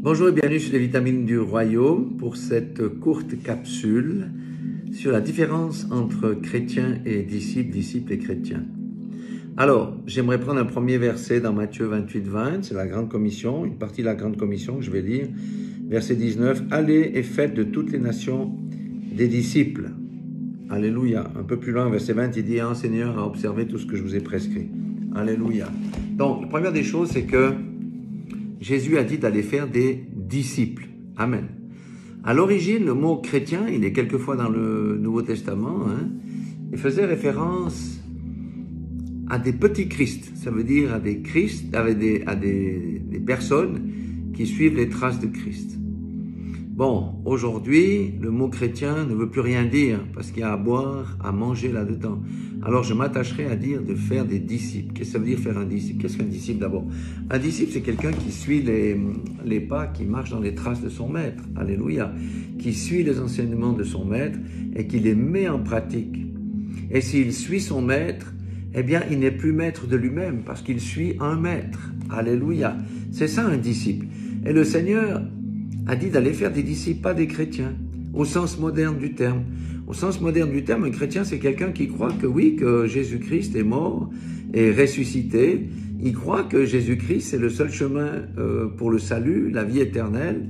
Bonjour et bienvenue sur les vitamines du royaume pour cette courte capsule sur la différence entre chrétiens et disciples, disciples et chrétiens. Alors, j'aimerais prendre un premier verset dans Matthieu 28-20, c'est la Grande Commission, une partie de la Grande Commission que je vais lire. Verset 19, « Allez et faites de toutes les nations des disciples. » Alléluia. Un peu plus loin, verset 20, il dit « Enseigneur à observer tout ce que je vous ai prescrit. » Alléluia. Donc, la première des choses, c'est que Jésus a dit d'aller faire des disciples. Amen. À l'origine, le mot chrétien, il est quelquefois dans le Nouveau Testament, il faisait référence à des petits Christ. Ça veut dire à des Christ, à des personnes qui suivent les traces de Christ. Bon, aujourd'hui, le mot chrétien ne veut plus rien dire parce qu'il y a à boire, à manger là-dedans. Alors, je m'attacherai à dire de faire des disciples. Qu'est-ce que ça veut dire faire un disciple? Qu'est-ce qu'un disciple d'abord? Un disciple, c'est quelqu'un qui suit les pas, qui marche dans les traces de son maître. Alléluia. Qui suit les enseignements de son maître et qui les met en pratique. Et s'il suit son maître, eh bien, il n'est plus maître de lui-même parce qu'il suit un maître. Alléluia. C'est ça un disciple. Et le Seigneur a dit d'aller faire des disciples, pas des chrétiens, au sens moderne du terme. Au sens moderne du terme, un chrétien, c'est quelqu'un qui croit que oui, que Jésus-Christ est mort et ressuscité. Il croit que Jésus-Christ, c'est le seul chemin pour le salut, la vie éternelle.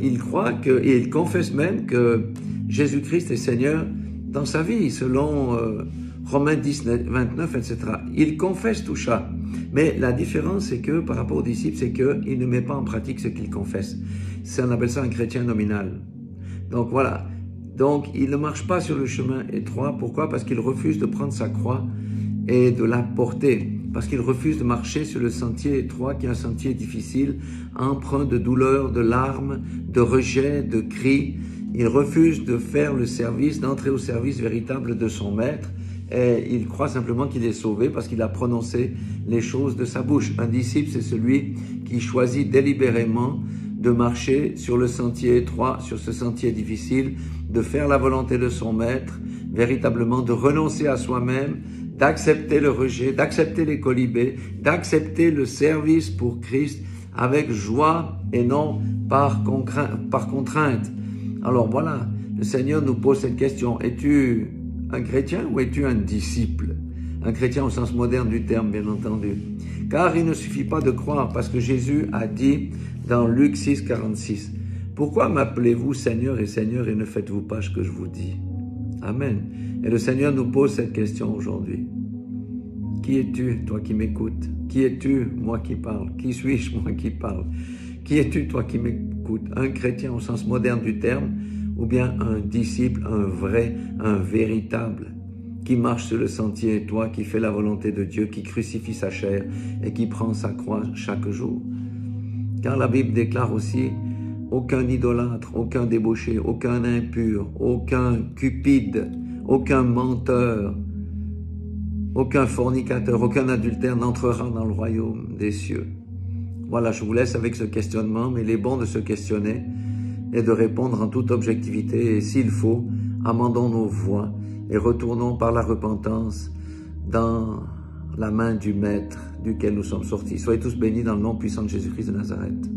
Il croit et il confesse même que Jésus-Christ est Seigneur dans sa vie, selon Romains 10, 29, etc. Il confesse tout ça. Mais la différence, c'est que par rapport aux disciples, c'est qu'il ne met pas en pratique ce qu'il confesse. On appelle ça un chrétien nominal. Donc voilà. Donc il ne marche pas sur le chemin étroit. Pourquoi? Parce qu'il refuse de prendre sa croix et de la porter. Parce qu'il refuse de marcher sur le sentier étroit, qui est un sentier difficile, empreint de douleur, de larmes, de rejet, de cris. Il refuse de faire le service, d'entrer au service véritable de son maître. Et il croit simplement qu'il est sauvé parce qu'il a prononcé les choses de sa bouche. Un disciple, c'est celui qui choisit délibérément de marcher sur le sentier étroit, sur ce sentier difficile, de faire la volonté de son maître, véritablement de renoncer à soi-même, d'accepter le rejet, d'accepter les colibés, d'accepter le service pour Christ avec joie et non par contrainte. Alors voilà, le Seigneur nous pose cette question. Es-tu un chrétien ou es-tu un disciple? Un chrétien au sens moderne du terme, bien entendu. Car il ne suffit pas de croire, parce que Jésus a dit dans Luc 6, 46, « Pourquoi m'appelez-vous Seigneur et ne faites-vous pas ce que je vous dis ?» Amen. Et le Seigneur nous pose cette question aujourd'hui. Qui es-tu, toi qui m'écoutes? Qui es-tu, moi qui parle? Qui suis-je, moi qui parle? Qui es-tu, toi qui m'écoutes? Un chrétien au sens moderne du terme, ou bien un disciple, un vrai, un véritable, qui marche sur le sentier étroit, qui fait la volonté de Dieu, qui crucifie sa chair et qui prend sa croix chaque jour. Car la Bible déclare aussi, aucun idolâtre, aucun débauché, aucun impur, aucun cupide, aucun menteur, aucun fornicateur, aucun adultère n'entrera dans le royaume des cieux. Voilà, je vous laisse avec ce questionnement, mais il est bon de se questionner et de répondre en toute objectivité. Et s'il faut, amendons nos voies et retournons par la repentance dans la main du Maître duquel nous sommes sortis. Soyez tous bénis dans le nom puissant de Jésus-Christ de Nazareth.